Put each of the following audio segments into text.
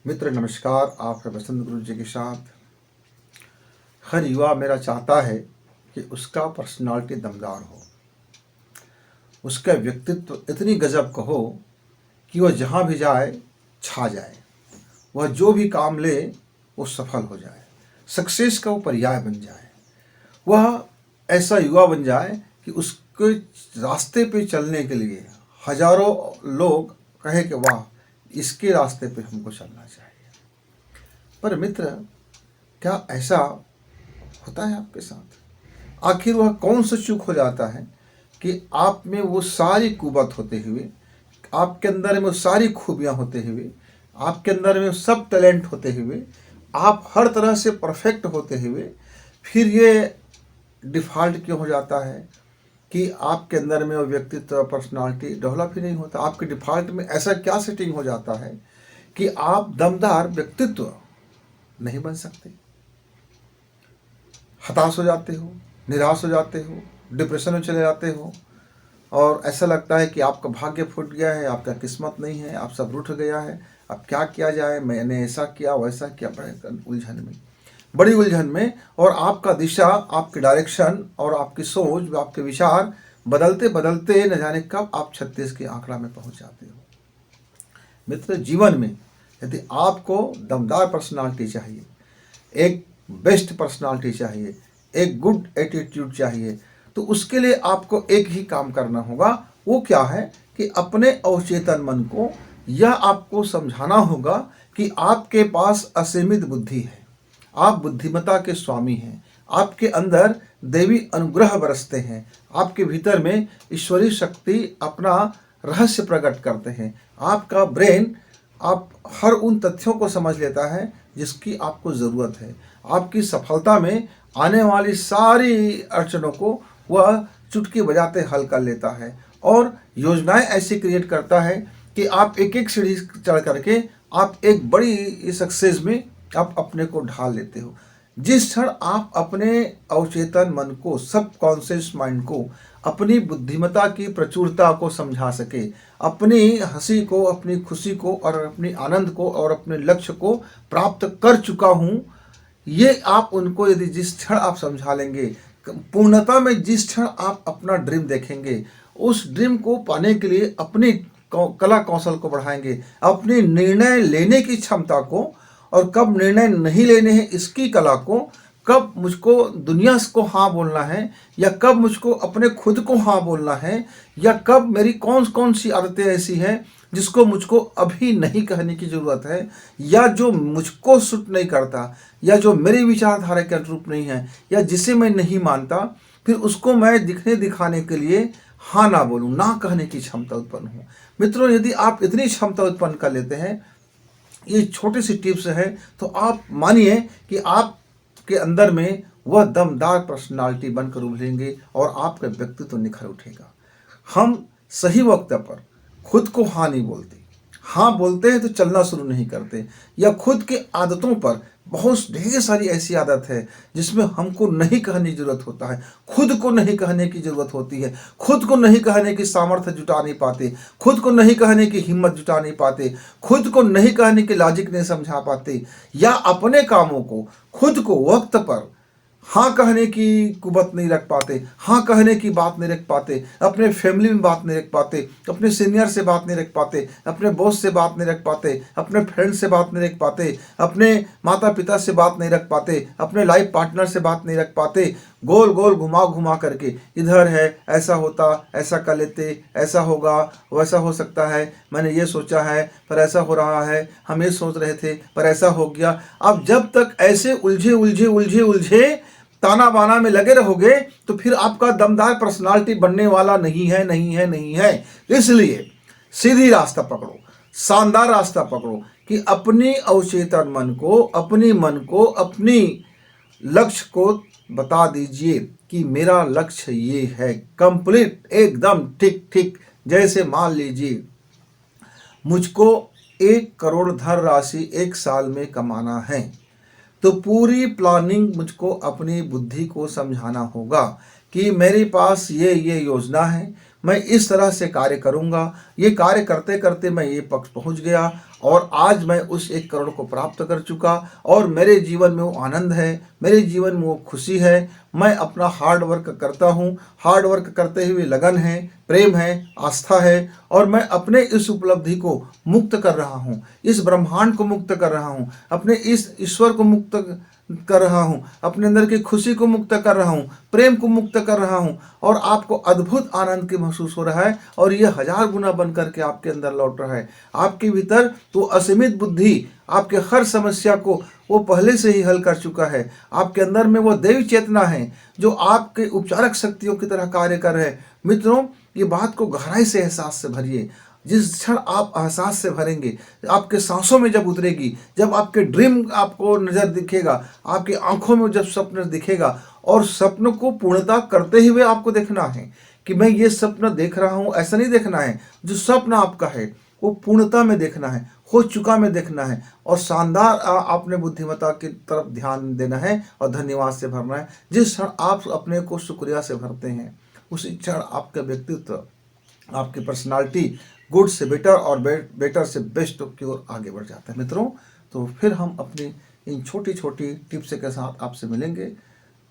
मित्र नमस्कार। आप है बसंत गुरु जी के साथ। हर युवा मेरा चाहता है कि उसका पर्सनालिटी दमदार हो, उसका व्यक्तित्व इतनी गजब का हो कि वह जहाँ भी जाए छा जाए, वह जो भी काम ले वो सफल हो जाए, सक्सेस का वो पर्याय बन जाए। वह ऐसा युवा बन जाए कि उसके रास्ते पे चलने के लिए हजारों लोग कहे कि वाह, इसके रास्ते पे हमको चलना चाहिए। पर मित्र, क्या ऐसा होता है आपके साथ? आखिर वह कौन सा चूक हो जाता है कि आप में वो सारी कुवत होते हुए, आपके अंदर में वो सारी खूबियाँ होते हुए, आपके अंदर में सब टैलेंट होते हुए, आप हर तरह से परफेक्ट होते हुए, फिर ये डिफ़ॉल्ट क्यों हो जाता है कि आपके अंदर में वो व्यक्तित्व, पर्सनालिटी डेवलप ही नहीं होता? आपके डिफ़ॉल्ट में ऐसा क्या सेटिंग हो जाता है कि आप दमदार व्यक्तित्व नहीं बन सकते? हताश हो जाते हो, निराश हो जाते हो, डिप्रेशन में चले जाते हो और ऐसा लगता है कि आपका भाग्य फूट गया है, आपका किस्मत नहीं है, आप सब रूठ गया है। अब क्या किया जाए, मैंने ऐसा किया वैसा किया, बड़ी उलझन में और आपका दिशा, आपकी डायरेक्शन और आपकी सोच, आपके विचार बदलते बदलते न जाने कब आप 36 के आंकड़ा में पहुंच जाते हो। मित्र, जीवन में यदि आपको दमदार पर्सनालिटी चाहिए, एक बेस्ट पर्सनालिटी चाहिए, एक गुड एटीट्यूड चाहिए, तो उसके लिए आपको एक ही काम करना होगा। वो क्या है कि अपने अवचेतन मन को यह आपको समझाना होगा कि आपके पास असीमित बुद्धि है, आप बुद्धिमत्ता के स्वामी हैं, आपके अंदर देवी अनुग्रह बरसते हैं, आपके भीतर में ईश्वरीय शक्ति अपना रहस्य प्रकट करते हैं। आपका ब्रेन आप हर उन तथ्यों को समझ लेता है जिसकी आपको ज़रूरत है। आपकी सफलता में आने वाली सारी अड़चनों को वह चुटकी बजाते हल कर लेता है और योजनाएं ऐसी क्रिएट करता है कि आप एक एक सीढ़ी चढ़ करके आप एक बड़ी सक्सेस में आप अपने को ढाल लेते हो। जिस क्षण आप अपने अवचेतन मन को, सब कॉन्शियस माइंड को, अपनी बुद्धिमत्ता की प्रचुरता को समझा सके, अपनी हंसी को, अपनी खुशी को और अपनी आनंद को और अपने लक्ष्य को प्राप्त कर चुका हूँ, ये आप उनको यदि जिस क्षण आप समझा लेंगे, पूर्णता में जिस क्षण आप अपना ड्रीम देखेंगे, उस ड्रीम को पाने के लिए अपनी कला कौशल को बढ़ाएंगे, अपनी निर्णय लेने की क्षमता को और कब निर्णय नहीं लेने हैं इसकी कला को, कब मुझको दुनिया को हाँ बोलना है या कब मुझको अपने खुद को हाँ बोलना है, या कब मेरी कौन कौन सी आदतें ऐसी हैं जिसको मुझको अभी नहीं कहने की ज़रूरत है, या जो मुझको सूट नहीं करता, या जो मेरी विचारधारा के अनुरूप नहीं है, या जिसे मैं नहीं मानता, फिर उसको मैं दिखने दिखाने के लिए हाँ ना बोलूँ, ना कहने की क्षमता उत्पन्न हो। मित्रों, यदि आप इतनी क्षमता उत्पन्न कर लेते हैं, ये छोटी सी टिप्स है, तो आप मानिए कि आपके अंदर में वह दमदार पर्सनालिटी बनकर उभरेंगे और आपका व्यक्तित्व निखर उठेगा। हम सही वक्त पर खुद को हाँ नहीं बोलते, हाँ बोलते हैं तो चलना शुरू नहीं करते, या खुद के आदतों पर बहुत ढेर सारी ऐसी आदत है जिसमें हमको नहीं कहने की जरूरत होता है, खुद को नहीं कहने की जरूरत होती है, खुद को नहीं कहने की सामर्थ्य जुटा नहीं पाते, खुद को नहीं कहने की हिम्मत जुटा नहीं पाते, खुद को नहीं कहने की लॉजिक नहीं समझा पाते, या अपने कामों को खुद को वक्त पर हाँ कहने की कुवत नहीं रख पाते, हाँ कहने की बात नहीं रख पाते, अपने फैमिली में बात नहीं रख पाते, अपने सीनियर से बात नहीं रख पाते, अपने बॉस से बात नहीं रख पाते, अपने फ्रेंड से बात नहीं रख पाते, अपने माता पिता से बात नहीं रख पाते, अपने लाइफ पार्टनर से बात नहीं रख पाते। गोल गोल घुमा घुमा करके इधर है, ऐसा होता, ऐसा कर लेते, ऐसा होगा, वैसा हो सकता है, मैंने ये सोचा है पर ऐसा हो रहा है, हम ये सोच रहे थे पर ऐसा हो गया। अब जब तक ऐसे उलझे उलझे उलझे उलझे ताना बाना में लगे रहोगे तो फिर आपका दमदार पर्सनालिटी बनने वाला नहीं है, नहीं है, नहीं है। इसलिए सीधी रास्ता पकड़ो, शानदार रास्ता पकड़ो कि अपनी अवचेतन मन को, अपनी मन को, अपनी लक्ष्य को बता दीजिए कि मेरा लक्ष्य ये है, कंप्लीट, एकदम ठीक ठीक। जैसे मान लीजिए मुझको 1 करोड़ धन राशि 1 साल में कमाना है, तो पूरी प्लानिंग मुझको अपनी बुद्धि को समझाना होगा कि मेरे पास ये योजना है, मैं इस तरह से कार्य करूँगा। ये कार्य करते करते मैं ये पक्ष पहुँच गया और आज मैं उस 1 करोड़ को प्राप्त कर चुका और मेरे जीवन में वो आनंद है, मेरे जीवन में वो खुशी है। मैं अपना हार्ड वर्क करता हूँ, हार्ड वर्क करते हुए लगन है, प्रेम है, आस्था है और मैं अपने इस उपलब्धि को मुक्त कर रहा हूँ, इस ब्रह्मांड को मुक्त कर रहा हूँ, अपने इस ईश्वर को मुक्त कर रहा हूँ, अपने अंदर की खुशी को मुक्त कर रहा हूँ, प्रेम को मुक्त कर रहा हूँ और आपको अद्भुत आनंद की महसूस हो रहा है और ये 1000 गुना बन करके आपके अंदर लौट रहा है। आपके भीतर तो असीमित बुद्धि आपके हर समस्या को वो पहले से ही हल कर चुका है। आपके अंदर में वो दैवी चेतना है जो आपके उपचारक शक्तियों की तरह कार्य कर रहे हैं। मित्रों, ये बात को गहराई से एहसास से भरिए। जिस क्षण आप एहसास से भरेंगे, आपके सांसों में जब उतरेगी, जब आपके ड्रीम आपको नज़र दिखेगा, आपकी आंखों में जब स्वप्न दिखेगा और स्वप्न को पूर्णता करते हुए आपको देखना है कि मैं ये स्वप्न देख रहा हूँ, ऐसा नहीं देखना है। जो स्वप्न आपका है वो पूर्णता में देखना है, हो चुका में देखना है और शानदार आपने बुद्धिमत्ता की तरफ ध्यान देना है और धन्यवाद से भरना है। जिस क्षण आप अपने को शुक्रिया से भरते हैं उसी क्षण आपका व्यक्तित्व, आपकी पर्सनालिटी गुड से बेटर और बेटर से बेस्ट की ओर आगे बढ़ जाता है। मित्रों, तो फिर हम अपनी इन छोटी छोटी टिप्स के साथ आपसे मिलेंगे।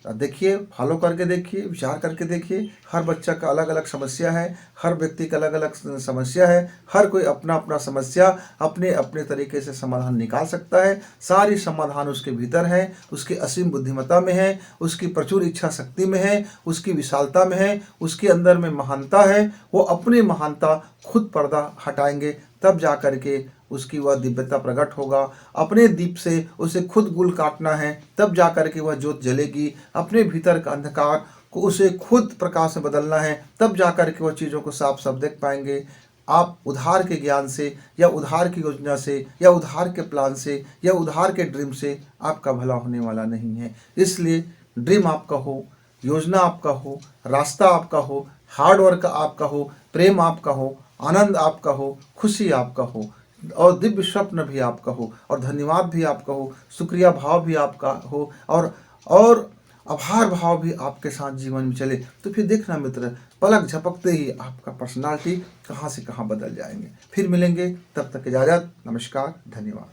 देखिए, फॉलो करके देखिए, विचार करके देखिए। हर बच्चा का अलग अलग समस्या है, हर व्यक्ति का अलग अलग समस्या है, हर कोई अपना अपना समस्या अपने अपने तरीके से समाधान निकाल सकता है। सारी समाधान उसके भीतर है, उसकी असीम बुद्धिमत्ता में है, उसकी प्रचुर इच्छा शक्ति में है, उसकी विशालता में है, उसके अंदर में महानता है। वो अपनी महानता खुद पर्दा हटाएंगे तब जा कर के उसकी वह दिव्यता प्रकट होगा। अपने दीप से उसे खुद गुल काटना है तब जा कर के वह ज्योत जलेगी। अपने भीतर का अंधकार को उसे खुद प्रकाश में बदलना है तब जा कर के वह चीज़ों को साफ साफ देख पाएंगे। आप उधार के ज्ञान से या उधार की योजना से या उधार के प्लान से या उधार के ड्रीम से आपका भला होने वाला नहीं है। इसलिए ड्रीम आपका हो, योजना आपका हो, रास्ता आपका हो, हार्ड वर्क आपका हो, प्रेम आपका हो, आनंद आपका हो, खुशी आपका हो और दिव्य स्वप्न भी आपका हो और धन्यवाद भी आपका हो, शुक्रिया भाव भी आपका हो और आभार भाव भी आपके साथ जीवन में चले। तो फिर देखना मित्र, पलक झपकते ही आपका पर्सनालिटी कहाँ से कहाँ बदल जाएंगे। फिर मिलेंगे, तब तक इजाज़त, नमस्कार, धन्यवाद।